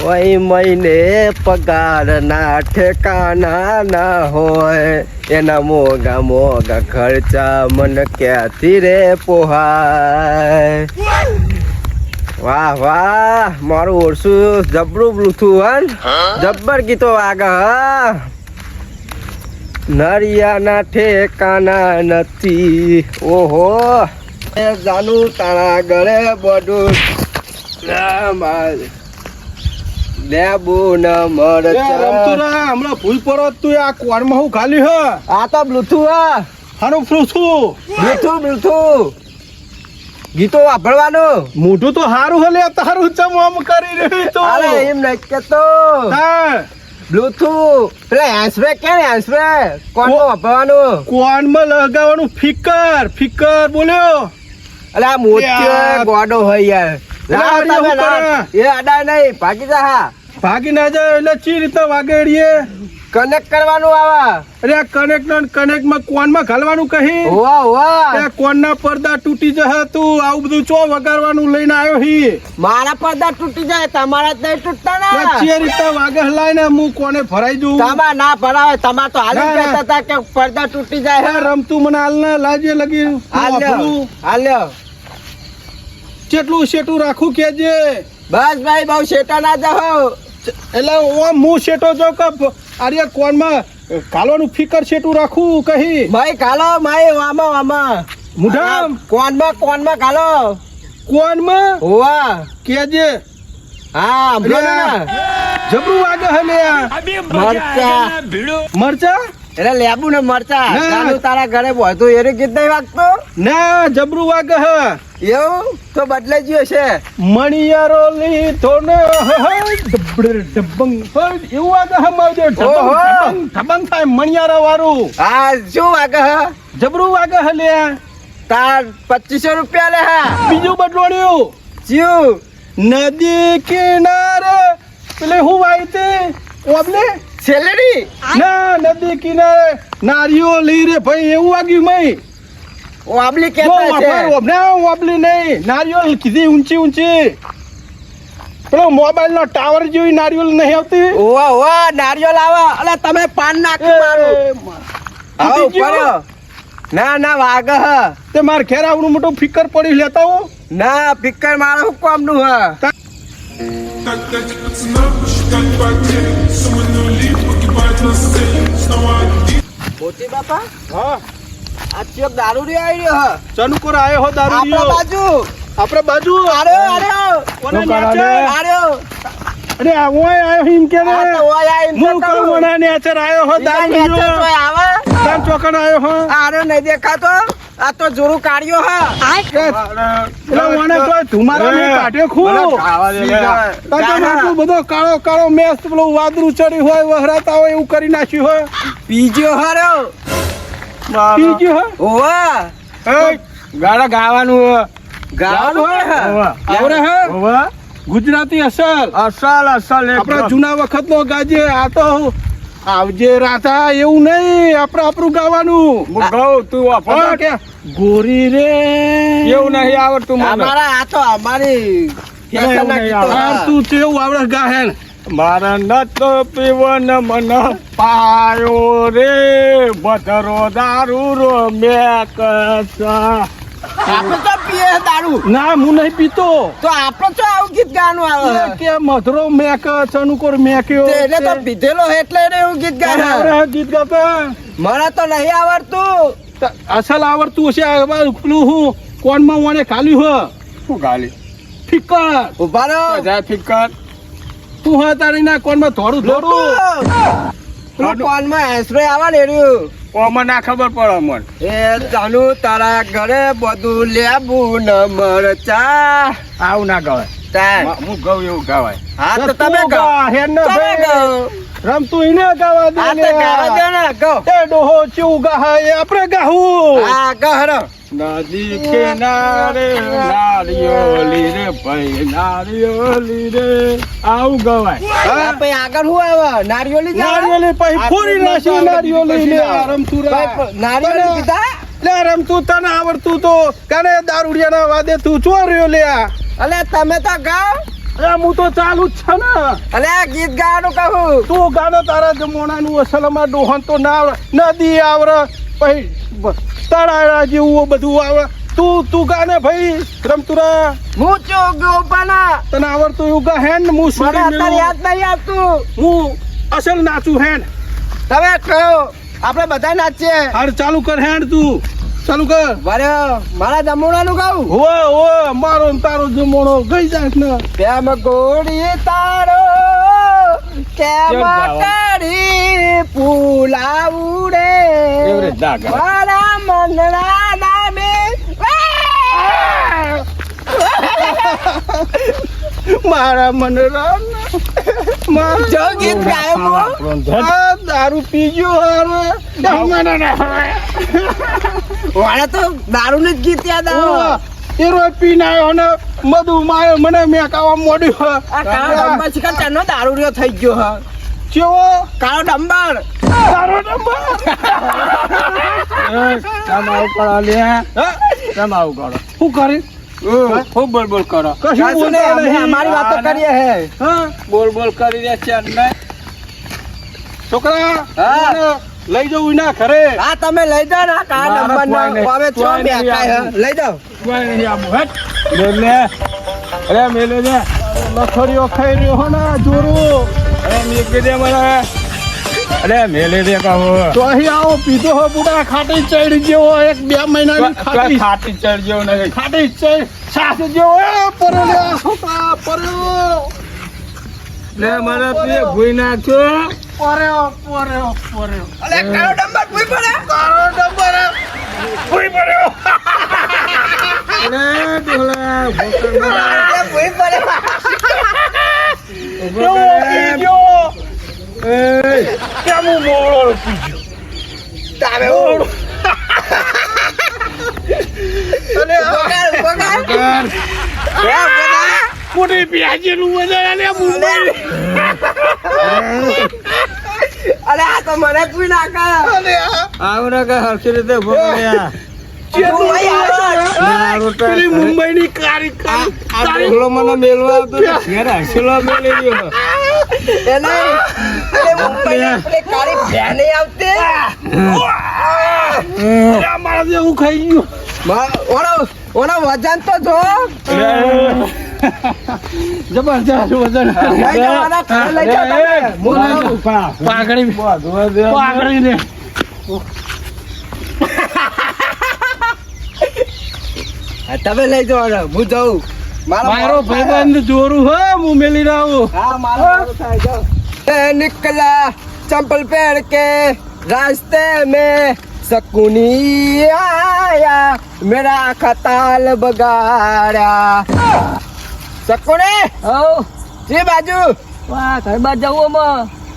વહી મહિને પગારના ઠેકાના ના હોય એના મોગા મોગા ખર્ચા મન ક્યાંથી રે પોહાય. વાહ વાહ મારું ઓરસું જબરું બ્લુથું જબ્બર ગીતો વાગે નરિયાના ઠેકાના નથી. ઓહો જાનું તારા ઘરે બધું લેબુ ન રમતુરા હમણાં ભૂલ પડો તું આ કોરમાં હું ખાલી હ આ તો બ્લુથું હારું બ્લુથું ગીતો વાપરવાનું મોઢું તો હારું હલે તારું ચમ આમ કરી રહ્યું તો અરે એમ નહીં કેતો હા બ્લુથું પેલા હેન્ડસ્પ્રે કે હેન્ડસ્પ્રે કોણ વાપરવાનું કોનમાં લગાવવાનું ફિકર બોલ્યો અલે આ મોટો ગોડો હોય યાર એ અડા નહીં ભાગી જા ભાગી ના જાય એટલે ચી રીતે વાગેડીએ કનેક્ટ કરવાનું આવા અરે કનેક્ટ માં કોનમાં ઘાલવાનું કહી વાહ કોનના પડદા તૂટી જશે તું આવું બધું ચો વગાડવાનું લઈને આવ્યો હી મારા પડદા તૂટી જાય તમારા જ નહીં તૂટતા ને ચી રીતે વાગે હલાય ને હું કોને ભરાઈ દઉં તમાર ના ભરાવે તમાર તો હાલ કહેતા હતા કે પડદા તૂટી જાય રમતું મને હાલ ના લાજે લગી હાલ્યો કેટલું શેટું રાખું કેજે બસ ભાઈ બહુ શેટા ના જાઓ એટલે ઓમ હું શેટો જો કે આર્ય કોનમાં કાલવાનું ફિકર શેટું રાખું કહી ભાઈ કાલો માય વામા મુઢામ કોનમાં કાલો કોનમાં હોવા કેજે હા જબરું વાગે હલે મરચા એટલે લેબુ ને મરચા ચાલુ તારા ઘરે બધું એનું ગીત નહીં વાગતો ના જબરું વાગે હ એવું તો બદલાઈ ગયો છે મણિયારો લીધો ને ડબ્બંગ એવું વાગે હ માવજે ઢબંગ થાય મણિયારા વાળું હા શું વાગે હ જબરું વાગે હ લે તાર 2500 રૂપિયા લે હા બીજું બદલોણ્યું જીવ નદી કિનારે પેલે હું વાઈ તે ઓબલે સેલેરી ના નદી કિનારે નારિયો લઈ રે ભાઈ એવું વાગ્યું મય ઓબલી કેતા છે ઓબલી નહીં નારિયોલ કીધી ઊંચી પેલો મોબાઈલ નો ટાવર જેવી નારિયોલ નહીં આવતી ઓવા નારિયોલ આવા અલે તમે પાન નાખી મારું આવ પડ્યો ના વાગ હ તે માર ઘેર આવડું મોટું ફિકર પડી લેતા હું ના ફિકર મારું હું કામનું હ મોતી બાપા હા આ ચેક દારૂ રે આવી રહ્યો હ ચનુકોર આયો હો દારૂ આપણે બાજુ અરે ઓય આયો હિમ કે રે હું કોણ વણા ને અચર આયો હો દારૂ આવે તાર ચોકન આયો હો અરે નહીં દેખાતો આ તો જોરું કાઢ્યો હા એટલે મને તો ધુમારા મે કાઢ્યો ખૂબ બધો કાળો મેસ પેલો વાદરું ચડી હોય વહરાતા હોય એવું કરી નાખ્યું હોય પીજો હારો પીજો હો ઓવા ગાડા ગાવાનું આવડે હે ગુજરાતી અસલ આપડા જૂના વખત નો ગાજે આ તો આવજે રાધા એવું નહીં આપણું ગાવાનું ગોરી રે એવું નહીં આવડતું અમારા આ તો અમારી તું કેવું આવડે ગાહેન મારા નત પીવન મન પાયો રે બદરો દારૂ રો મેક આપણે તો પીએ દારૂ ના હું નહીં પીતો તો આપણે તો આવું ગીત ગાવાનું આવે કે મધરો મેક ચનુકોર મેક્યો એટલે તો પીધેલો એટલે એવું ગીત ગાય ગીત ગાતા મને તો નહીં આવડતું અસલ આવડતું હશે પેલું હું કોનમાં મને ખાલી હો શું ખાલી ફિકર ઉભા રહો ફિકર તું હા તારી ના કોનમાં થોડું કોનમાં એસરો આવે ને એર્યું ઓમાં ના ખબર પડે મન એ ચાલુ તારા ઘરે બધું લેબુ ન મરચા આવું ના ગવાય હું ગઉ એવું ગાવાય હા તો તમે ગાઓ રમતું એને ગાવા દે ને ગો એ ડોહો ચેવું ગાય આપણે ગાવું હા ગહરો નદી કિનારે નારિયોલી રે ભાઈ નારિયોલી રે આવું ગવાય પછી આગળ શું આવે નારિયોલી પછી ફોડી નાખી નારિયોલી લે રમતુરા નારિયોલી કીધા લે રમતું તને આવડતું તો કાને દારૂડિયાના વાદે તું ચોર્યો લે અલે તમે તો ગાઓ અરે હું તો ચાલુ જ છે ને. અલે આ ગીત ગાવાનું કહું. તું ગાનો તારા જમોણાનું અસલમાં ડોહન તો ના આવડે, નદી આવડે, પછી તળાળા જેવું બધું આવડે. તું ગાને ભાઈ રમતુરા. હું ચોગ્યો પણ તને આવડતું એવું ગા હેન હું મને છોડી અત્યારે મેલું. યાદ નહીં આવતું. હું અસલ નાચું હેન. તમે કહો આપણે બધા નાચીએ. હાર ચાલુ કર હેન તું ચાલુ કર. મારે મારા જમુણાનું ગાવું. ઓ મારો ને તારો જમોણો ગઈ જાય ને. પ્રેમ ગોળી તારો કેમ કરી ફૂલાવું રે મારા મનડા નામે. મારા મનરા જો ગીત ગાયો હું. દારૂ પીજો વાળા તો દારૂ જ ગીત યાદ આવે. એ રોજ પીને આવ્યો ને મધુ માયો મને મેકાવા મોડ્યું. આ કાળો ડંબર શિકાર ચાનો દારૂ રહ્યો થઈ ગયો હ. કેવો કાળો ડંબર. તારો નંબર. શું કરી ખૂબ બોલ બોલ કરો. કશું બોલતા નહીં. અમારી વાતો કરીએ હે. હા બોલ બોલ કરી રહ્યા છે અમને. છોકરા હા. મને લઈ જવું ના ખરે. હા તમે લઈ જાઓ ને આ કાળા મારા ડંબર કોઈ નહીં. હવે ચો કોઈ નહીં બેઠા હે. લઈ જાઓ. મેલ લે. અરે મેલે દે. લખડીઓ ખાઈ રહ્યો હો ને જોરું. અરે મેલ દે મને. અરે મેલે દે કહો. તો અહીં આવો પીધો હો બુડા ખાટી ચડી જેવો 1-2 મહિનાની ખાટી ખાટી ચડજો નહીં. ખાટી ચડ સાસ જેવો પરલ્યો છોકરા પરલ્યો લે મને તું ભૂઈ નાખ્યો. પરલ્યો અલે કાળો ડંબર ભૂઈ પડે. તારો નંબર ભૂઈ પડ્યો. અરે ડોલા એ ભૂઈ પડે. કેવો પીજો કેમ મોળો પીજો તારે ઓળ. અને બગાડ બગાડ. એ બગાડ. મોટી પ્યાજીનું વજન અને મુંબઈ અરે આ તો મને ભૂઈ નાખે. અને આવડે કે હરખી રીતે ભોગવ્યા. ભૂઈ આવે. પેલી મુંબઈની કારી આ ડોલો મને મેલવા આવતો તો ઘેર હસેલો મેલી ગયો. એને અરે મુંબઈ પેલી કાળી ભેણ નહીં આવતી. મારા જેવું ખાઈ ગયું. ઓનો વજન તો જો. જબરજસ્ત વજન લઈ જાઓ આના ઘરે લઈ જાઓ તમે. પાઘડી પાઘડી ને હા, તમે લઈ જાઓ આને. હું જાઉં. મારો ભાઈબંધ જોરું હો હું મેલી રહું. हाँ मारो निकला चंपल पहन के रास्ते में सकुनी आया मेरा खताल बगाड़ा. सकुनी जी बाजू વાહ ઘર બાર જવું અમે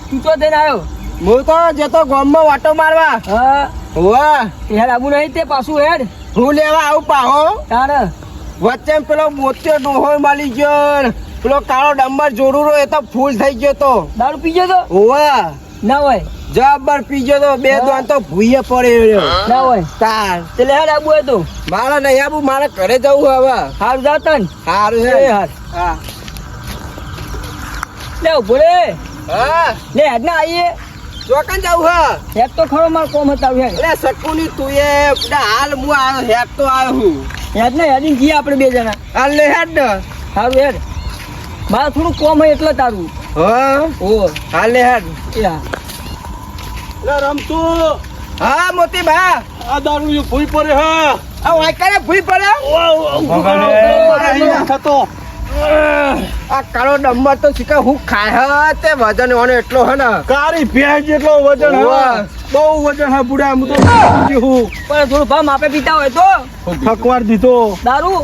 તું તો થઈને આવ્યો હું તો જતો ગામમાં વાટો મારવા. હા વાહ હેડ આબુ નહીં તે પાછું હેડ હું લેવા આવું પાહો. તારે વચ્ચે પેલો મોત્યો ડોહો મળી ગયો ને પેલો કાળો ડંબર જોડુરો એ તો ફૂલ થઈ ગયો તો. દારૂ પીજો તો વાહ ના હોય જબર પીજો તો બે દોન તો ભૂયે પડે. ના હોય તાર એટલે હેડ આબુ હોય તો મારા નહીં આબુ મારે ઘરે જવું હવે. હાર જાતન સારું એ છે. હાર હા લે ઉભો રે હા લે હેડ ના આવીએ ચોકન જવું હા. હેડ તો ખરો માર કોમ હતા હેડ એટલે સકુની તું એ હાલ હું આવ્યો હેડ તો આવ્યો હું. હેડ ને હેડીને જઈએ આપણે બે જણા હાલ લે હેડ ને. સારું હેડ મારે થોડું કોમ હોય એટલે તારું હા ઓ હાલ લે હેડ. એ હા લે રમતું હા મોતી ભા આ દારૂ ભૂઈ પડે હા આ વાયકાને ભૂઈ પડે. થતો આ કાળો ડંબર તો શીખા હું ખાય હે તે વજન ઓનો એટલો હે ને. કારી ભેંસ જેટલો વજન હે વાહ. બહુ વજન હે બુડા હું તો હું પણ થોડું ભામ આપે પીતા હોય તો ફકવાર દીધો દારૂ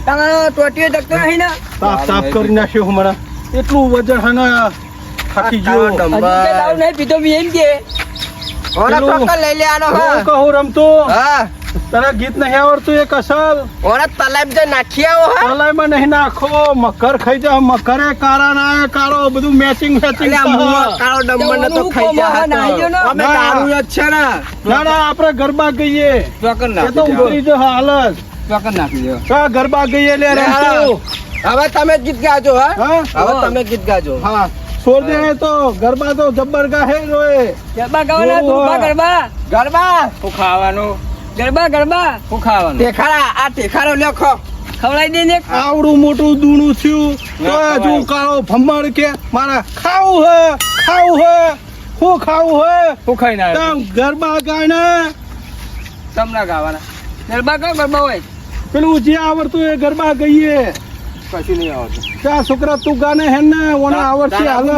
તમે ટોટીઓ જગતો નહીં ને સાફ સાફ કરી નાખ્યો હમણાં એટલું વજન હે ને થાકી કાળો ગયો હજી કે દારૂ નહીં પીતો બી એમ કે ઓનો પેલું- ચોક્કસ લઈ લે આનો હું હા. કહું રમતો હા તને ગીત નહીં આવડતું એક અસલ ઓનો તલાબ જે નાખી આવો હા. તલાઈમાં નહીં નાખો મકર ખાઈ જા મકરે કારા ના કાળો બધું મેચિંગ મેચિંગ એટલે આ મુવા કાળો ડંબર ને તો ઓનું ખાઈ જા કોમા નાહી ગયો ને? હા. અમે ના. દારૂ જ છે ને. ના ના આપણે ગરબા ગઈએ ચોકન એ તો ઉતરી જો હાલત ચોકન નાખી દો. ગરબા ગઈએ લે રમતું હવે તમે ગીત ગાજો હા હા હવે તમે ગીત ગાજો હા છોડ દે તો ગરબા તો જબ્બર ગાહે રોય ગરબા ગાવાના ધૂળભા ગરબા ગરબા શું ખાવાનું ગરબા ગરબા શું ખાવાનું ટેખારા આ ટેખારો લ્યો ખો ખવડાવી દે ને આવડું મોટું દૂણું થયું તો હજુ કાળો ભમર કે મારા ખાવું હે શું ખાવું હે શું ખાઈને આવ્યો તમ ગરબા ગાને તમને ગાવાના ગરબા કયો ગરબા હોય પેલું જે આવડતું એ ગરબા ગઈએ કશું નહીં આવતું ત્યાં છોકરા તું ગાને હે ને ઓને આવડશે હાલ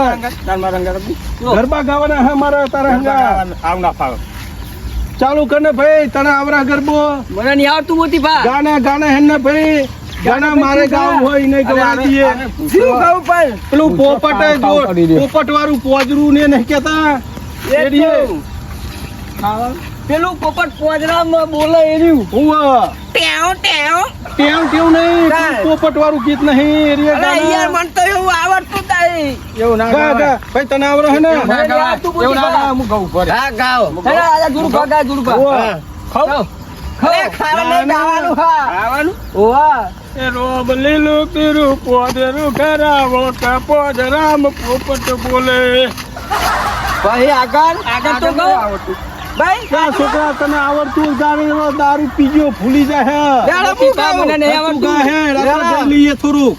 ગરબા ગાવાના હે મારા તારા હંગા આવ ના ફાવે ચાલુ કરને ભાઈ તને આવરા ગરબો મને નહીં આવડતું મોતી ભા ગાના હે ને ભાઈ ગાના મારે ગાવું હોય નહીં ગવા દઈએ શું કહું પણ પેલું પોપટ પોપટ વાળું પોજરું ને નહીં કેતા એડીએ પેલું પોપટ પોજરામાં બોલે એર્યું હુવા ટેવ ટેવ ટેવ નહીં પોપટ વાળું ગીત નહીં એરીએ અરે યાર મને તો એવું આવડતું નહીં એવું ના ગા ગા ભાઈ તને આવડે હે ને મને નહીં આવડતું મોતી ભા હું ગાઉં પડે હા ગાઓ અરે આજા ધૂળભા ગા ધૂળભા હુવા અરે ખાવા નહીં ગાવાનું હા ખાવાનું ઓવા એ રોબ લીલું પીરું પોદરું કરાવો પોજ રામ પોપટ બોલે ભાઈ આગળ આગળ તો કહો ભાઈ ક્યાં છોકરા તને આવડતું દારૂ પીજો ભૂલી જાય જાણો હે હું ગાઉં. મને નહીં આવડતું તું ગા હે રાત્રે કરી લઈએ થોડુંક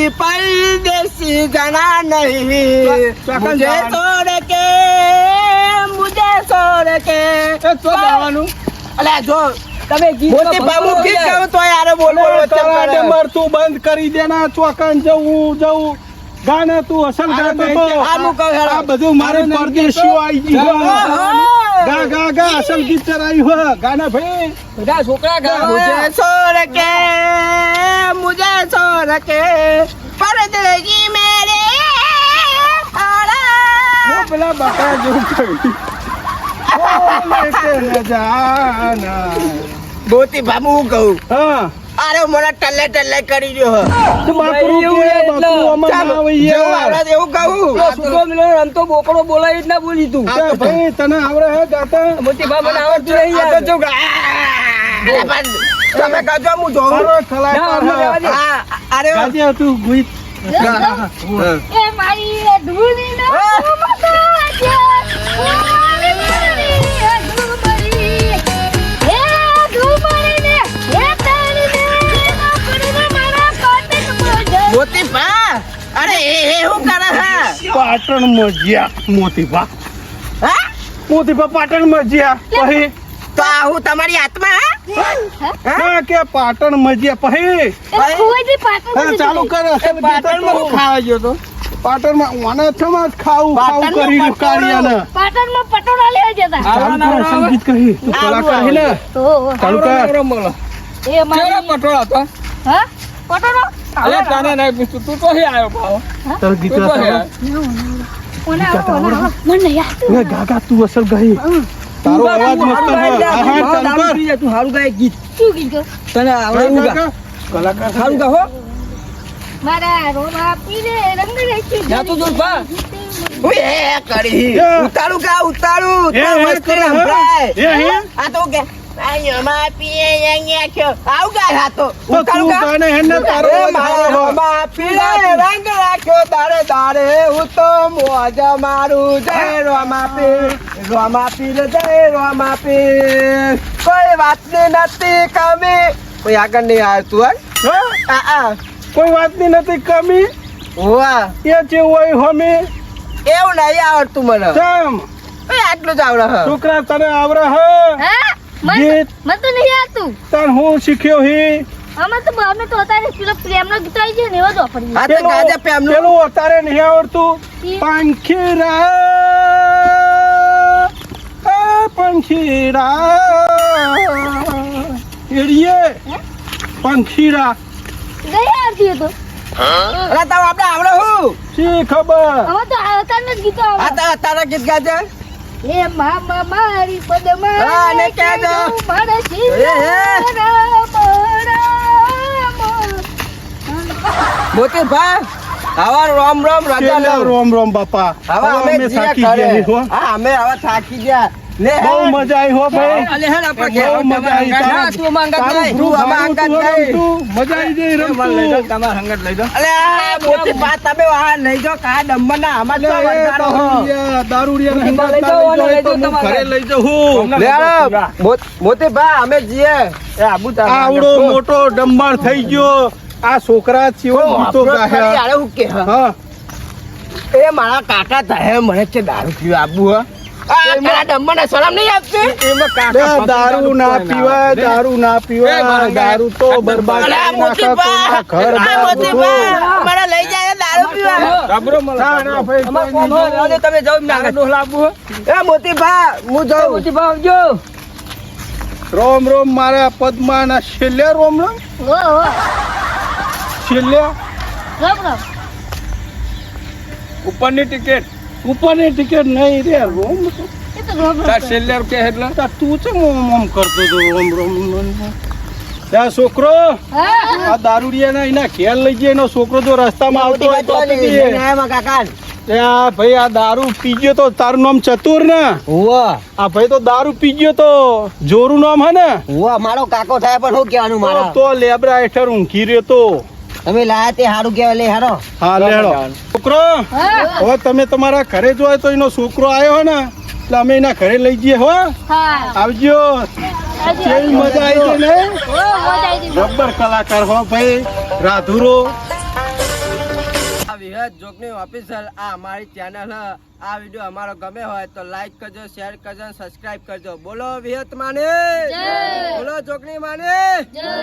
परदेसी जाना नहीं मुझे छोड़ के अले जो તમે ગીત મોતી બાબુ ગીત ગાવું તો યાર બોલ બોલ વચ્ચે તારા કરે. ડમર તું બંધ કરી દેના ચોકન જવું ગાને તું અસલ ગાતો તો આ હું કહું હેડો. આ બધું મારે પરદેશીઓ આવી ગયું ગા ગા ગા અસલ ગીત ચરાયું હે ગાના ભાઈ બધા છોકરા ગા मुझे छोड़ के परदेसी मेरे वो પેલા બકા જેવું કહ્યું ઓ લેકે ન જાના મોતી બાબુ હું કહું હા અરે મને ટલ્લે કરી રહ્યો તો બાપરું કે બાપુ અમાર ના આવે જેવું યાર આવડે એવું કહું છોકરો મિલો રમતો બોકડો બોલાવી જ ના બોલી તું તે ભાઈ તને આવડે હે ગાતા મોતી ભા મને આવડતું નહીં આ તો યાર જો અરે પણ તમે કહેજો હું જોઉં મારો કલાકાર ના, હે. ના, હા અરે ગાજે તું ગીત એ મારી ધૂળીનો મતો છે ઓલી મારી ધૂળમરી એ ધૂળમરીને એ તારીને પડીને મારા કોટક મોજે મોતી ભા અરે એ હું કરે હા પાટણ મજિયા મોતીબા હા પાટણ મજિયા પછી તો આ હું તમારી આત્મા ના કે પાટણ મજિયા પછી એ ખુવાજી પાટણ હા ચાલુ કર અસલ પાટણમાં હું ખાવા ગયો તો પાટણમાં વાના થમાં ખાવું પાટણમાં કરી પટોળો. કાઢિયાને પાટણમાં પટોળા લેવા જતા ચાલુ કર અસલ ગીત કહી તું કલાકાર હે ને તો ચાલુ કર એ કેવડો મારી પટોળો હતો હા પટોળો અલે તને નહીં પૂછતું તું તો હી આવ્યો ભાવ તાર ગીત તું તો હી ગાતા આવ્યો. મને મને યાદ ને ગાગા તું અસલ ગઈ તારો અવાજ મસ્ત હે હા ચાલુ કર તું હારું ગાય ગીત શું કીધું તને આવડે એવું ગા કલાકાર હારું ગા હો મારા રોમા પીરે રંગ રેખી જા તું દોસ્ત હું એ કરી ઉતારું કા ઉતારું એ, તો એ, મસ્તી એ, સંભળાય. એ, એ. આ તો કે આયમાં પીએ અહીંયા ક્યો આવ ગાય આ તો તો ઉતારું તું કા ગાને હે ને તારો એ અવાજ મારા સારો હે. રોમા પીરે રંગ રાખ્યો તારે તારે હું તો મોજ મારું જય રોમા પીર જય રોમા પીર કોઈ વાતની નથી કમી કોઈ આગળ નહીં આવતું હા? હા કોઈ વાતની નથી કમી હોવા એ જે હોય હમી એવું નહીં આવડતું મને ચમ એ આટલું જ આવડે હે. છોકરા તને આવડે હે હા ગીત મને તો નહીં આવતું તને હું શીખ્યો હી અમે તો અત્યારે પેલો પ્રેમનો ગીત આવી જાય ને એવો જ વાપરીએ હા તો ગાજે પેમનું પેલું અત્યારે નહીં આવડતું પંખીરા પંખીરા એડીએ પંખીરા ગઈ આવતી હતો અરે તો આપણે આવડે હું શી ખબર અમે તો અત્યારના જ ગીતો આ તો તારા ગીત ગાજે એ મામા મારી પદમાં હા, ને કહેજો. મારા એ, એ. મોતી ભા હવે રોમ રજા પેલા લઉં. રોમ રોમ બાપા હવે અમે અમે જીયા થાકી ઘરે. ગયા હી, હો. હા અમે હવે થાકી ગયા લે બહુ મજા આવી હો ભાઈ અલે હેડ આપણે બહુ ઘેર મજા આવી ના તું માંગત તારું નહીં ગ્રુપ તું હારું, આમાં તું આગળ રમતું. મજા આવી જઈ મને લઈ જાઓ, રમતું તમારા સંગત લઈ જાઓ. અલે આ મોટી બા તમે આ લઈ જાઓ કા ડમ્બર ના આમાં લે, તો એ વળગાડો હો. દારૂડિયાના લઈ હંગાત જાઓ, ના લઈ લઈ જાઓ, એ તો જાઓ હું તમારે. ઘરે લઈ જાઉં. લે આ મોટી બા અમે જીએ એ આબુ તારા આવડો મોટો ડંબાણ થઈ ગયો આ છોકરા ચેવો ગીતો ગાયા. યાર હું કે હા એ મારા કાકા થાય મને છે દારૂ પીવા આબુ હો આ મારા ડમ્બર ને શરમ નહીં આપતી એમાં બે કાકા દારૂ ના પીવાય દારૂ ના પીવાય દારૂ તો બરબાદ અલે આ કરી મોટી નાખે બા કોઈના ઘર આ મોટી બધું. બા મને લઈ જાય દારૂ પીવા રબરો મને ના, ના, ભાઈ, અમાર કોઈ કોમ નહીં. હોય આજે તમે જાવ ના ડોહ લાવવું હે? એ મોટી બા હું જાઉં મોટી ભાવ આવજો રોમ રોમ મારા પદ્મા ના છેલ્લે રોમ રોમ ઓ ઓ છેલ્લે રામ રામ ઉપરની ટિકિટ ઉપરની ટિકિટ નહીં રે રોમ તો. એ તો રામ તાર રામ છેલ્લે રૂપિયા એટલે તા તું છે ઓમ કરતો તો રોમ રોમ ત્યાં છોકરો હા આ દારૂડિયા એના ઘેર લઈ જાય એનો છોકરો જો રસ્તામાં આવતો હોય તો આપી દઈએ. કાકા ત્યાં ભાઈ આ દારૂ પી ગયો તો તારું નામ ચતુર ને હુવા આ ભાઈ તો દારૂ પી ગયો તો જોરું નામ હે ને હુવા મારો કાકો થાય પણ શું કહેવાનું મારા તો લેબરા હેઠળ ઊંઘી રહ્યો તો તમે લાયા તે સારું કહેવાય લે હારો હા લેડો છોકરો હા હવે તમે તમારા ઘરે જો હોય તો એનો છોકરો આવ્યો હોય ને એટલે અમે એના ઘરે લઈ જઈએ હો હા આવજો કેવી મજા આવી છે ને ઓ મજા આવી ગઈ રબર કલાકાર હો ભાઈ રાધુરો આ વિહત જોકની ઓફિસર આ અમારી ચેનલ હ આ વિડિયો અમારો ગમે હોય તો લાઈક કરજો શેર કરજો સબસ્ક્રાઇબ કરજો બોલો વિહત માને જય બોલો જોકની માને જય